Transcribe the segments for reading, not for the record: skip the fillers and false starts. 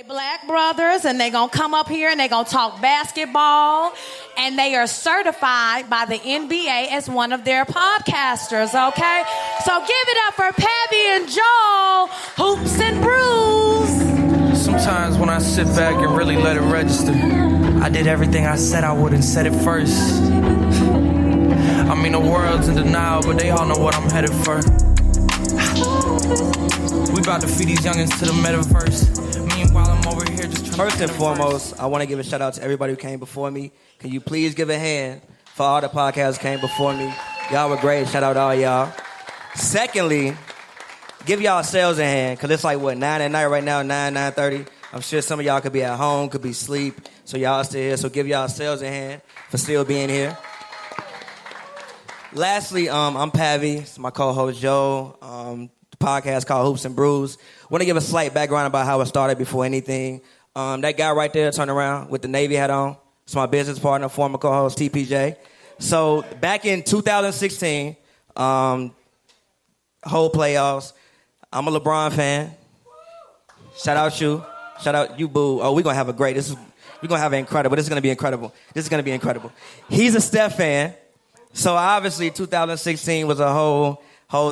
Black brothers, and they're going to come up here and they're going to talk basketball, and they are certified by the NBA as one of their podcasters, okay? So give it up for Pabby and Joel, Hoops and Brews. Sometimes when I sit back and really let it register, I did everything I said I would and said it first. I mean, the world's in denial, but they all know what I'm headed for. We about to feed these youngins to the metaverse. Meanwhile, I'm over here just trying. First and foremost, I want to give a shout out to everybody who came before me. Can you please give a hand for all the podcasts who came before me? Y'all were great. Shout out to all y'all. Secondly, give y'all sales a hand, because it's like, 9 at night right now, 9:30. I'm sure some of y'all could be at home, could be asleep, so y'all still here. So give y'all sales a hand for still being here. Lastly, I'm Pavy. It's my co-host, Joe. The podcast called Hoops and Brews. Want to give a slight background about how it started before anything. That guy right there, turn around, with the Navy hat on. It's my business partner, former co-host, TPJ. So back in 2016, whole playoffs, I'm a LeBron fan. Shout out you. Shout out you, boo. Oh, we're going to have a great, we're going to have an incredible. This is going to be incredible. This is going to be incredible. He's a Steph fan. So obviously 2016 was a whole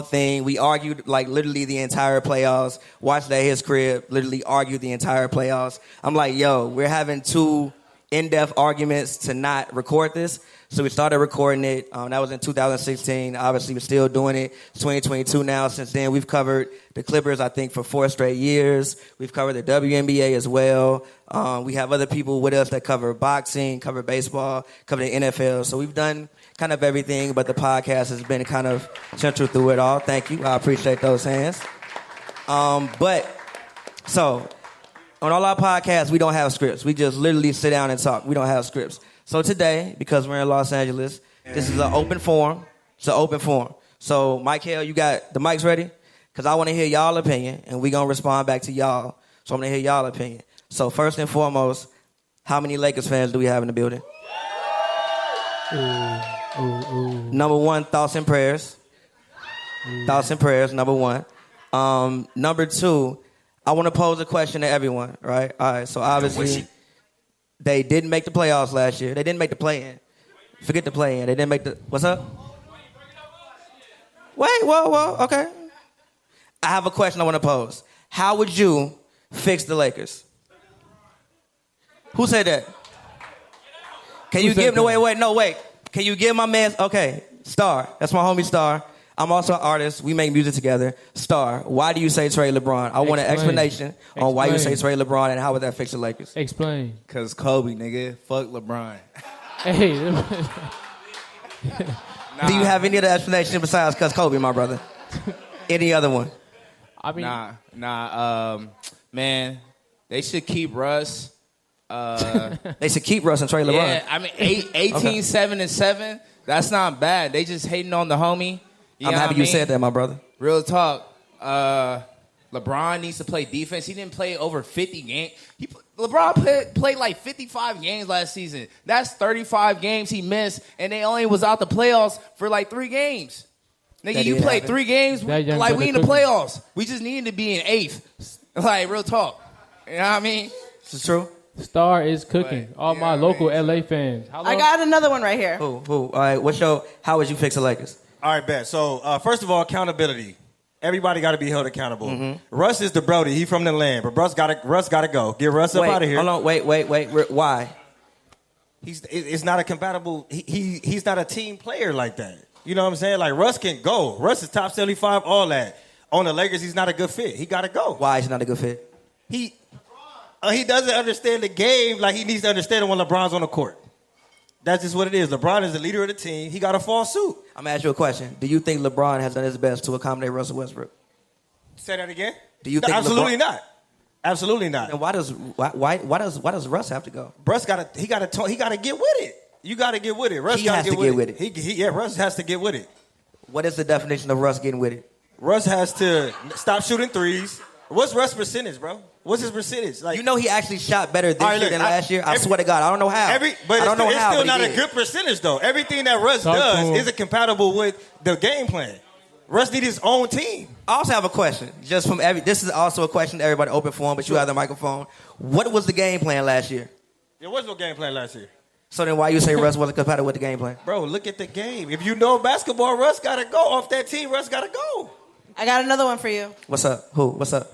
thing. We argued like literally the entire playoffs. Watched at his crib, literally argued the entire playoffs. I'm like, yo, we're having two in-depth arguments to not record this. So we started recording it. That was in 2016. Obviously, we're still doing it. It's 2022 now. Since then, we've covered the Clippers, I think, for 4 straight years. We've covered the WNBA as well. We have other people with us that cover boxing, cover baseball, cover the NFL. So we've done kind of everything, but the podcast has been kind of central through it all. Thank you. I appreciate those hands. So on all our podcasts, we don't have scripts. We just literally sit down and talk. We don't have scripts. So today, because we're in Los Angeles, this is an open forum. It's an open forum. So, Michael, you got the mics ready? Because I want to hear y'all opinion, and we're going to respond back to y'all. So I'm going to hear y'all opinion. So first and foremost, how many Lakers fans do we have in the building? Number one, thoughts and prayers. Thoughts and prayers, number one. Number two, I want to pose a question to everyone, right? All right, so obviously they didn't make the playoffs last year. They didn't make the play-in. Forget the play-in. They didn't make the... What's up? Wait, whoa, okay. I have a question I want to pose. How would you fix the Lakers? Who said that? Can you give... Wait. Can you give my man... Okay, Star. That's my homie Star. I'm also an artist. We make music together. Star, why do you say trade LeBron? I want an explanation on why you say trade LeBron and how would that fix the Lakers? Explain. Because Kobe, nigga. Fuck LeBron. Hey. Do you have any other explanation besides because Kobe, my brother? Any other one? I mean, man, they should keep Russ. They should keep Russ and trade LeBron. Yeah, I mean, 18-7-7, that's not bad. They just hating on the homie. I'm happy you said that, my brother. Real talk. LeBron needs to play defense. He didn't play over 50 games. LeBron played like 55 games last season. That's 35 games he missed, and they only was out the playoffs for like 3 games. Nigga, you played 3 games, like we in the playoffs. We just needed to be in 8th. Like, real talk. You know what I mean? This is true. Star is cooking. All my local LA fans. I got another one right here. Who? All right, how would you fix the Lakers? All right, bet. So, first of all, accountability. Everybody got to be held accountable. Mm-hmm. Russ is the Brody. He from the land. But Russ got to go. Get Russ up out of here. Hold on. Wait. Why? It's not a compatible... He's not a team player like that. You know what I'm saying? Like, Russ can go. Russ is top 75, all that. On the Lakers, he's not a good fit. He got to go. Why is he not a good fit? He doesn't understand the game like he needs to understand it when LeBron's on the court. That's just what it is. LeBron is the leader of the team. He got to fall suit. I'm going to ask you a question. Do you think LeBron has done his best to accommodate Russell Westbrook? Say that again? Do you think absolutely not. Absolutely not. And why does Russ have to go? Russ got to get with it. You got to get with it. Russ has to get with it. Russ has to get with it. What is the definition of Russ getting with it? Russ has to stop shooting threes. What's Russ' percentage, bro? What's his percentage? Like, you know he actually shot better this year than last year? I swear to God. I don't know how. But it's still not a good percentage, though. Everything that Russ does isn't compatible with the game plan. Russ need his own team. I also have a question. This is also a question to everybody, open forum, but you have the microphone. What was the game plan last year? There was no game plan last year. So then why you say Russ wasn't compatible with the game plan? Bro, look at the game. If you know basketball, Russ got to go. Off that team, Russ got to go. I got another one for you. What's up? Who? What's up?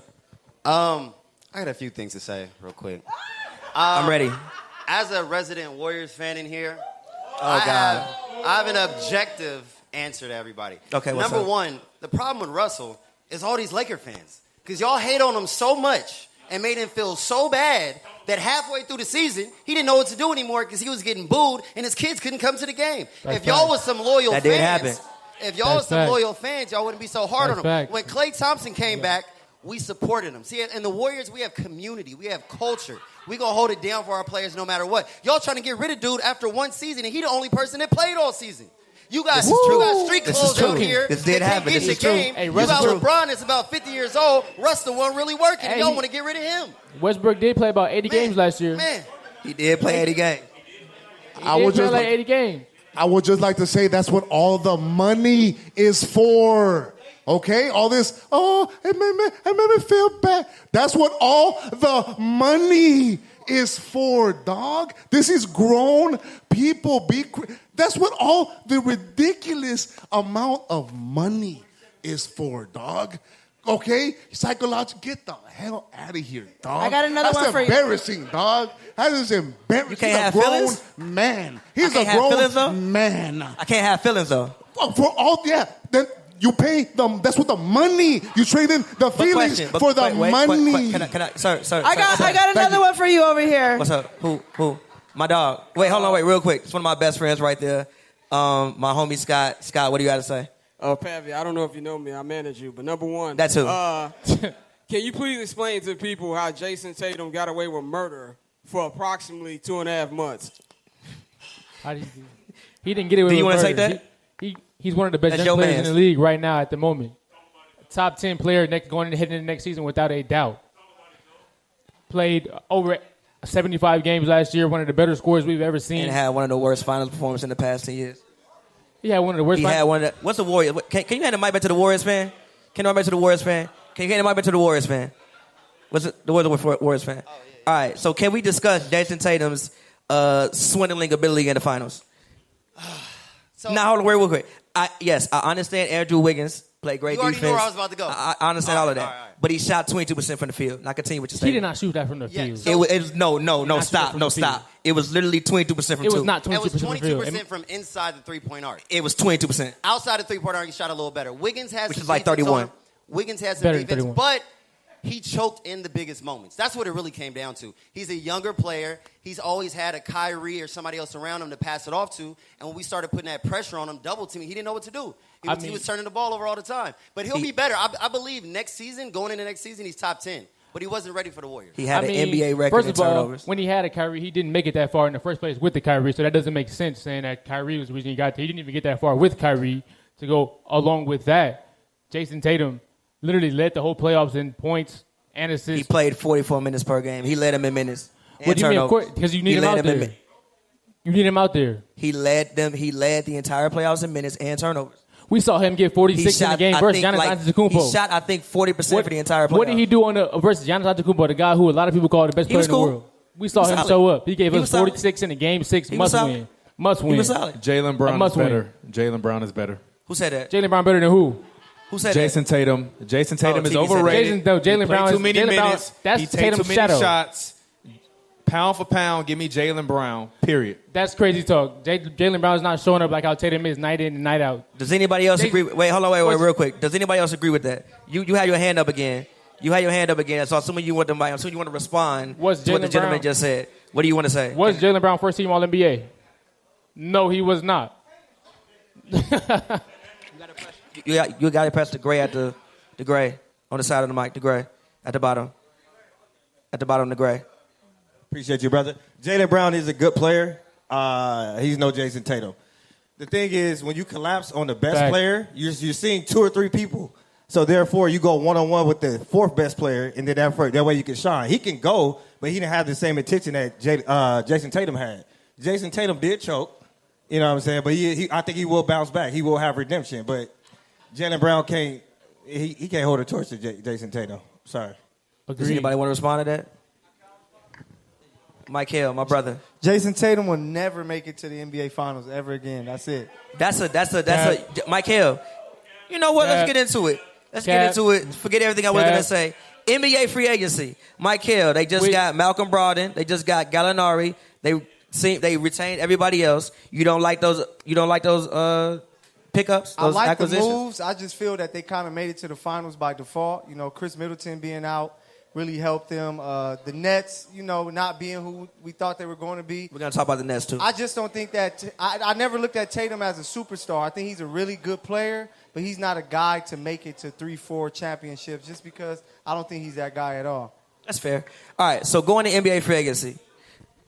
I got a few things to say real quick. I'm ready. As a resident Warriors fan in here, God. I have an objective answer to everybody. Okay, what's Number up? one, the problem with Russell is all these Laker fans. Because y'all hate on him so much and made him feel so bad that halfway through the season, he didn't know what to do anymore because he was getting booed and his kids couldn't come to the game. That's if y'all fact. was some loyal That fans, did happen. if y'all was That's some fact. loyal fans, y'all wouldn't be so hard That's on him. fact. When Klay Thompson came back, we supported him. See, in the Warriors, we have community. We have culture. We going to hold it down for our players no matter what. Y'all trying to get rid of dude after one season, and he the only person that played all season. You got street This is clothes true. out here This that did can't happen. get This your is true. game. Hey, You Russ got is true. LeBron that's about 50 years old. Russ the one really working, and Hey, y'all he- want to get rid of him. Westbrook did play about 80 games last year. Man, He did play 80 games. I He would did play just like like, 80 games. I would just like to say that's what all the money is for. Okay? All this, it made me feel bad. That's what all the money is for, dog. This is grown people. That's what all the ridiculous amount of money is for, dog. Okay? Psychological, get the hell out of here, dog. I got another one for you. That's embarrassing, dog. That is embarrassing. You can't He's have a grown feelings? man. He's can't a have feelings, though? grown man. I can't have feelings, though. For all, yeah. Then you pay them. That's what the money. You trade in the feelings for the money. Can I, sir, I got another one for you over here. What's up? Who? My dog. Wait, hold on, real quick. It's one of my best friends right there. My homie Scott. Scott, what do you got to say? Pavi, I don't know if you know me. I manage you. But number one. That's who. Can you please explain to people how Jason Tatum got away with murder for approximately 2.5 months? How did he didn't get it with Do you want to take that? He's one of the best That's young your players mans. in the league right now at the moment. Top 10 player going into heading into next season without a doubt. Played over 75 games last year, one of the better scores we've ever seen. And had one of the worst finals performances in the past 10 years. He had one of the worst. He had one of the, what's the Warriors? Can you hand the mic back to the Warriors fan? Can you hand the mic back to the Warriors fan? Can you hand the mic back to the Warriors fan? What's it? The Warriors fan. Oh, yeah. All right, so can we discuss Jason Tatum's swindling ability in the finals? Now, hold on, real quick. I understand Andrew Wiggins played great You already defense. knew where I was about to go. I understand all of that. All right. But he shot 22% from the field. Now continue with your He statement. did not shoot that from the Yeah, field. so- It was no, stop. It was literally 22% from It two. was not 22% It was from the field. 22% from inside the three-point arc. It was 22%. Outside the three-point arc, he shot a little better. Wiggins has Which some is like defense 31. on him. Wiggins has some Better than defense, 31. but he choked in the biggest moments. That's what it really came down to. He's a younger player. He's always had a Kyrie or somebody else around him to pass it off to. And when we started putting that pressure on him, double teaming, he didn't know what to do. He was turning the ball over all the time. But he'll be better. I believe next season, going into next season, he's top 10. But he wasn't ready for the Warriors. He had an NBA record first in of all, turnovers. when he had a Kyrie, he didn't make it that far in the first place with the Kyrie, so that doesn't make sense saying that Kyrie was the reason he got there. He didn't even get that far with Kyrie to go along with that. Jason Tatum literally led the whole playoffs in points and assists. He played 44 minutes per game. He led them in minutes. What do you mean? Of turnovers. course, because you need He him led out them in there. min- You need him out there. He led them. He led the entire playoffs in minutes and turnovers. We saw him get 46 in the game versus Giannis Antetokounmpo. He shot, I think, 40% for the entire playoffs. What did he do on the versus Giannis Antetokounmpo, the guy who a lot of people call the best He player was in the cool. world? We saw He was him solid. show up. He gave He us was solid. 46 in the game 6, He was must solid. win. Must win. He was solid. Jaylen Brown is must win. better. Jaylen Brown is better. Who said that? Jaylen Brown better than who? Who said Jason that? Tatum. Jason Tatum is TV said that. overrated. Jaylen He Brown played is- too many Jaylen Brown- minutes. that's he takes Tatum's too many shadow. shots. Pound for pound, give me Jaylen Brown. Period. That's crazy talk. Jaylen Brown is not showing up like how Tatum is night in and night out. Does anybody else agree? Wait, hold on, wait, real quick. Does anybody else agree with that? You had your hand up again. You had your hand up again. So I'm assuming you want to. I'm assuming you want to respond to what the Jaylen gentleman Brown- just said. What do you want to say? Was Jaylen Brown first team All-NBA? No, he was not. You got to press the gray at the gray on the side of the mic. The gray at the bottom. At the bottom, the gray. Appreciate you, brother. Jaylen Brown is a good player. He's no Jason Tatum. The thing is, when you collapse on the best Fact. player, you're seeing 2 or 3 people. So therefore, you go one-on-one with the 4th best player, and then that way you can shine. He can go, but he didn't have the same attention that Jason Tatum had. Jason Tatum did choke, you know what I'm saying? But I think he will bounce back. He will have redemption. But Jaylen Brown can't. He can't hold a torch to Jason Tatum. Sorry. Does anybody want to respond to that? Mike Hill, my brother. Jason Tatum will never make it to the NBA Finals ever again. That's it. That's a Mike Hill. You know what? Let's get into it. Get into it. Forget everything I was going to say. NBA free agency. Mike Hill. They just got Malcolm Brogdon. They just got Gallinari. They retained everybody else. You don't like those pickups? I like acquisitions? the moves. I just feel that they kind of made it to the finals by default. You know, Chris Middleton being out really helped them. The Nets, not being who we thought they were going to be. We're going to talk about the Nets, too. I just don't think that I never looked at Tatum as a superstar. I think he's a really good player, but he's not a guy to make it to 3-4 championships just because I don't think he's that guy at all. That's fair. All right, so going to NBA free agency.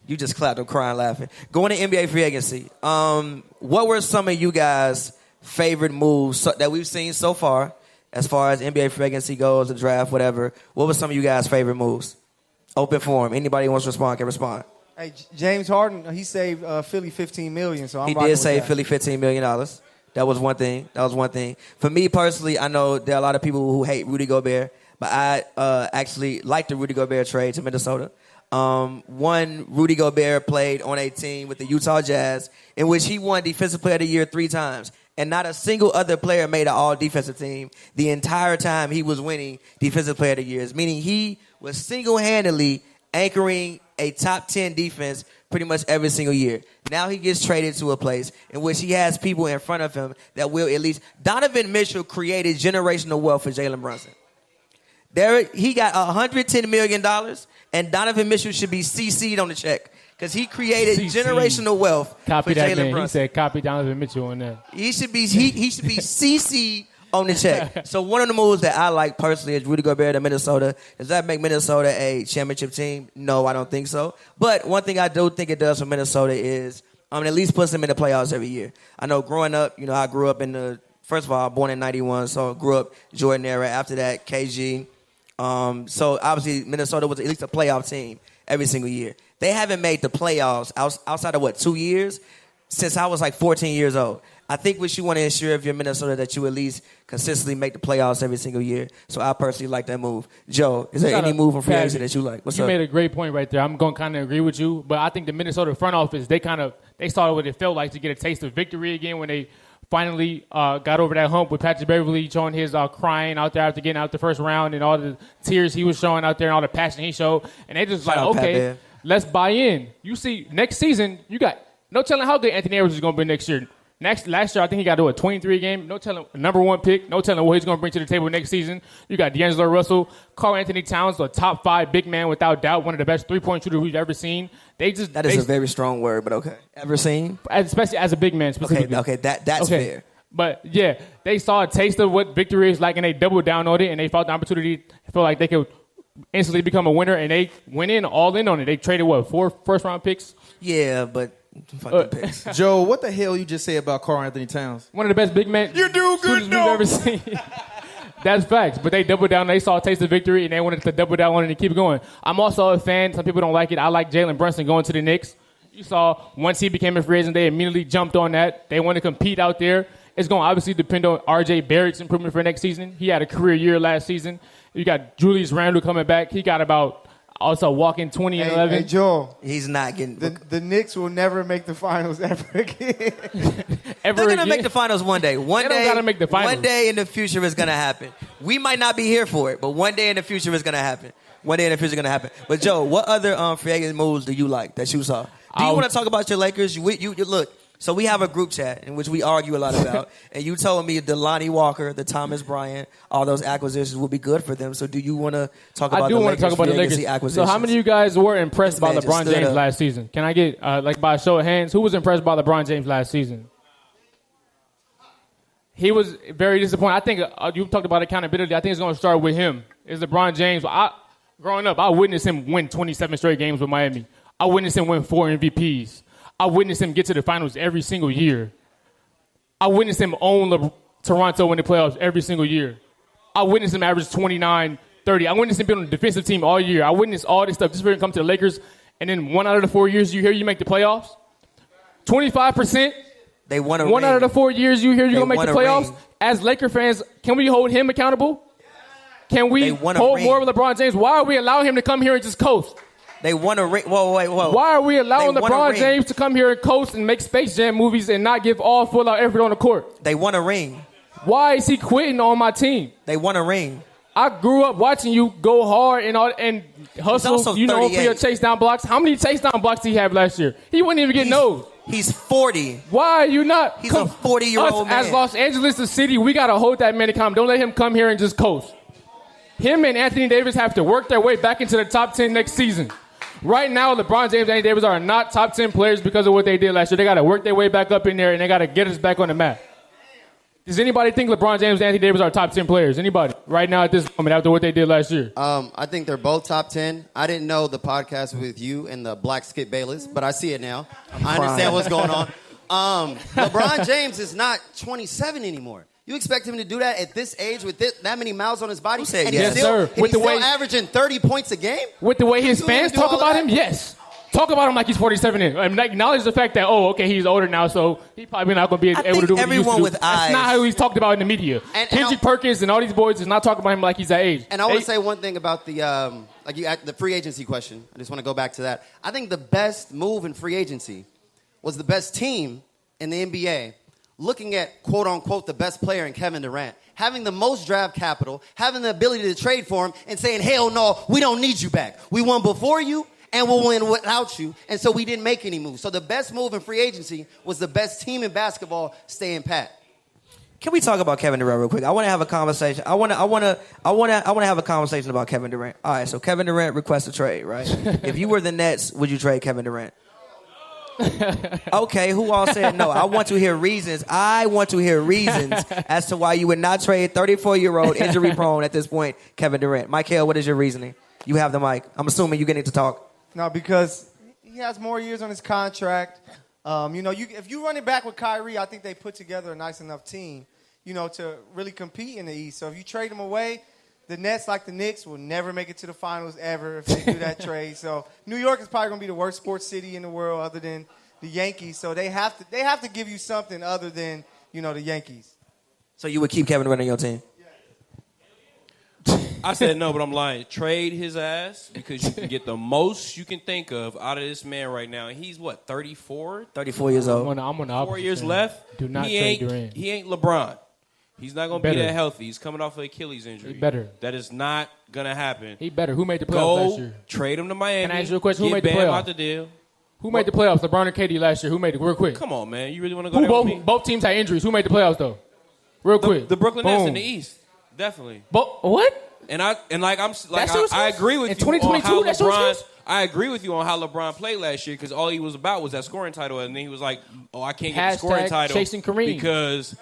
You just clapped. I'm crying laughing. Going to NBA free agency. What were some of you guys' favorite moves that we've seen so far as NBA free agency goes, the draft, whatever? What were some of you guys' favorite moves? Open forum. Anybody who wants to respond can respond. Hey, James Harden, he saved Philly $15 million, so I'm He rocking did with save that. Philly $15 million. That was one thing. For me personally, I know there are a lot of people who hate Rudy Gobert, but I actually like the Rudy Gobert trade to Minnesota. One, Rudy Gobert played on a team with the Utah Jazz in which he won Defensive Player of the Year 3 times. And not a single other player made an all-defensive team the entire time he was winning Defensive Player of the Years, meaning he was single-handedly anchoring a top 10 defense pretty much every single year. Now he gets traded to a place in which he has people in front of him that will at least... Donovan Mitchell created generational wealth for Jalen Brunson. He got $110 million, and Donovan Mitchell should be CC'd on the check because he created generational wealth for Jalen Brunson. He said copy Donovan Mitchell on that. He should be CC'd on the check. So one of the moves that I like personally is Rudy Gobert to Minnesota. Does that make Minnesota a championship team? No, I don't think so. But one thing I do think it does for Minnesota is at least puts them in the playoffs every year. I know growing up, I grew up first of all, born in 91, so grew up Jordan era. After that, KG. So obviously Minnesota was at least a playoff team every single year. They haven't made the playoffs outside of 2 years since I was like 14 years old. I think what you want to ensure if you're Minnesota that you at least consistently make the playoffs every single year. So I personally like that move. Joe, is there any move from free agency that you like? What's up? You made a great point right there. I'm going to kind of agree with you, but I think the Minnesota front office, they started what it felt like to get a taste of victory again when they finally got over that hump with Patrick Beverly showing his crying out there after getting out the first round and all the tears he was showing out there and all the passion he showed. And they just okay, let's buy in. You see, next season, you got no telling how good Anthony Edwards is going to be next year. Last year, I think he got to do a 23 game. No telling number one pick. No telling what he's going to bring to the table next season. You got D'Angelo Russell, Karl Anthony Towns, the top 5 big man without doubt, one of the best 3-point shooters we've ever seen. That is a very strong word, but okay. Ever seen? Especially as a big man, specifically. Okay, that's fair. But yeah, they saw a taste of what victory is like, and they doubled down on it, and they felt the opportunity. Felt like they could instantly become a winner, and they went all in on it. They traded 4 first-round picks. Yeah, but fucking picks. Joe, what the hell you just say about Karl Anthony Towns? One of the best big men you do good, we've ever seen. That's facts. But they doubled down. They saw a taste of victory, and they wanted to double down on it and keep going. I'm also a fan. Some people don't like it. I like Jalen Brunson going to the Knicks. You saw once he became a free agent, they immediately jumped on that. They want to compete out there. It's going to obviously depend on R.J. Barrett's improvement for next season. He had a career year last season. You got Julius Randle coming back. He got about also walking 20 and 11. Hey, Joel. He's not getting... The Knicks will never make the finals ever again. They're going to make the finals one day. They don't got to make the finals. One day in the future is going to happen. We might not be here for it, but one day in the future is going to happen. But, Joe, what other free agent moves do you like that you saw? Do you want to talk about your Lakers? You look... So we have a group chat in which we argue a lot about, and you told me the Lonnie Walker, the Thomas Bryant, all those acquisitions will be good for them. So do you want to talk about the Lakers acquisitions? So how many of you guys were impressed by LeBron James last season? Can I get, by a show of hands, who was impressed by LeBron James last season? He was very disappointed. I think you talked about accountability. I think it's going to start with him. It's LeBron James. Growing up, I witnessed him win 27 straight games with Miami. I witnessed him win 4 MVPs. I witnessed him get to the finals every single year. I witnessed him own Toronto in the playoffs every single year. I witnessed him average 29, 30. I witnessed him be on the defensive team all year. I witnessed all this stuff just for him to come to the Lakers, and then 1 out of the 4 years you make the playoffs. 25%, They won a One ring. out of the 4 years you hear you're going to make the won a playoffs. ring. As Laker fans, can we hold him accountable? Can we They won a hold ring. more of LeBron James? Why are we allowing him to come here and just coast? They won a ring. Whoa. Why are we allowing They won a LeBron ring. James to come here and coast and make Space Jam movies and not give all full-out effort on the court? They won a ring. Why is he quitting on my team? They won a ring. I grew up watching you go hard and hustle, also for your 38. chase down blocks. How many chase down blocks did he have last year? He wouldn't even get nose. He's 40. Why are you not? He's a 40-year-old man. As Los Angeles, the city, we got to hold that man accountable. Don't let him come here and just coast. Him and Anthony Davis have to work their way back into the top 10 next season. Right now, LeBron James and Anthony Davis are not top 10 players because of what they did last year. They got to work their way back up in there, and they got to get us back on the map. Does anybody think LeBron James and Anthony Davis are top 10 players? Anybody? Right now at this moment after what they did last year? I think they're both top 10. I didn't know the podcast with you and the black Skip Bayless, but I see it now. I understand what's going on. LeBron James is not 27 anymore. You expect him to do that at this age with that many miles on his body? And yes, he's still, sir. and he's still averaging 30 points a game? With the way his You fans do talk all about that? him, yes. Talk about him like he's 47 and acknowledge the fact that, he's older now, so he probably not going to be able to do what he used to do. That's not how he's talked about in the media. Kendrick Perkins and all these boys is not talking about him like he's that age. And I want to say one thing about the free agency question. I just want to go back to that. I think the best move in free agency was the best team in the NBA looking at, quote unquote, the best player in Kevin Durant, having the most draft capital, having the ability to trade for him, and saying, hell no, we don't need you back. We won before you, and we'll win without you, and so we didn't make any moves. So the best move in free agency was the best team in basketball staying pat. Can we talk about Kevin Durant real quick? I want to have a conversation. I want to have a conversation about Kevin Durant. All right, so Kevin Durant requests a trade, right? If you were the Nets, would you trade Kevin Durant? Okay, who all said no? I want to hear reasons. As to why you would not trade 34-year-old injury-prone at this point, Kevin Durant. Michael, what is your reasoning? You have the mic. I'm assuming you're getting to talk. No, because he has more years on his contract. If you run it back with Kyrie, I think they put together a nice enough team, to really compete in the East. So if you trade him away, the Nets, like the Knicks, will never make it to the finals ever if they do that trade. So New York is probably going to be the worst sports city in the world other than the Yankees. So they have to give you something other than, the Yankees. So you would keep Kevin Durant on your team? I said no, but I'm lying. Trade his ass because you can get the most you can think of out of this man right now. And he's, 34? 34 years old. I'm on the 4 years opposite left. Do not he trade ain't, Durant. He ain't LeBron. He's not going to be Better. that healthy. He's coming off an Achilles injury. He better. That is not going to happen. He better. Who made the playoffs last Go year? trade him to Miami. Can I ask you a question? Who Get made the Bam playoffs? out the deal. Who made the playoffs? LeBron and KD last year. Who made it? Real quick. Come on, man. You really want to go there with me? Both teams had injuries. Who made the playoffs, though? Real quick. The Brooklyn Nets in Boom. the East. Definitely. What? I agree with In you on 2022, how that's your LeBron. excuse? I agree with you on how LeBron played last year because all he was about was that scoring title, and then he was like, "Oh, I can't get the scoring Hashtag title chasing Kareem. because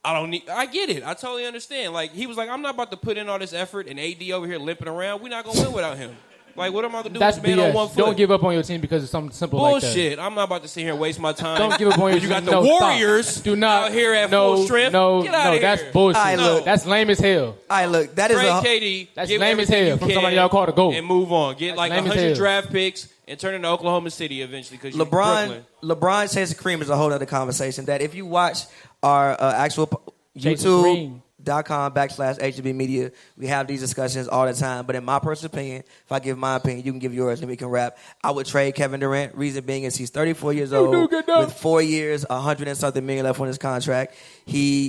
I don't need." I get it. I totally understand. Like he was like, "I'm not about to put in all this effort and AD over here limping around. We're not gonna win without him." Like, what am I going to do That's with this man on one BS. foot? Don't give up on your team because of something simple like that. Bullshit. I'm not about to sit here and waste my time. Don't give up on your You team. got the Warriors Do not. out here at full strength. Get out of here. That's bullshit. All right, look. That's lame as hell. All right, look, that is Trade a KD. That's give lame as everything hell you from can somebody y'all called a GOAT. and move on. Get like lame as 100 hell. draft picks and turn into Oklahoma City eventually because you're Brooklyn. LeBron chasing Kareem is a whole other conversation. That if you watch our actual Chasing Kareem. YouTube.com/HNB Media, we have these discussions all the time. But in my personal opinion, if I give my opinion, you can give yours and we can wrap. I would trade Kevin Durant. Reason being is he's 34 years old with 4 years, $100 and something million left on his contract.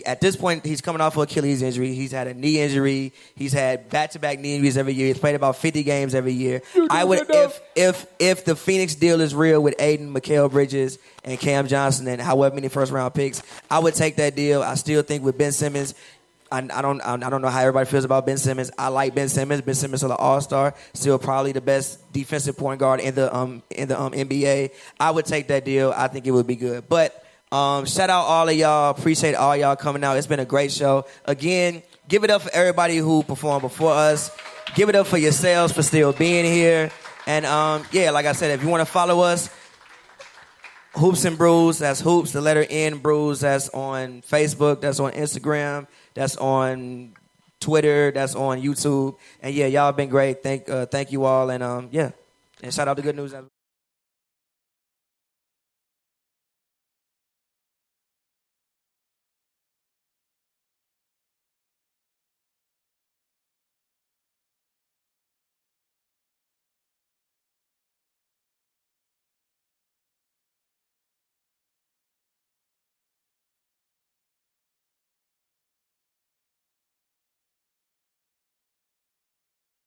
At this point, he's coming off of Achilles injury. He's had a knee injury. He's had back-to-back knee injuries every year. He's played about 50 games every year. I would, if the Phoenix deal is real with Aiden, Mikal Bridges, and Cam Johnson, and however many first-round picks, I would take that deal. I still think with Ben Simmons, I don't know how everybody feels about Ben Simmons. I like Ben Simmons. Ben Simmons is an all-star, still probably the best defensive point guard in the NBA. I would take that deal. I think it would be good. But shout out all of y'all. Appreciate all y'all coming out. It's been a great show. Again, give it up for everybody who performed before us. Give it up for yourselves for still being here. And like I said, if you want to follow us, Hoops and Brews. That's Hoops, the letter N, Brews. That's on Facebook. That's on Instagram. That's on Twitter. That's on YouTube. And y'all been great. Thank you all. And and shout out to Good News.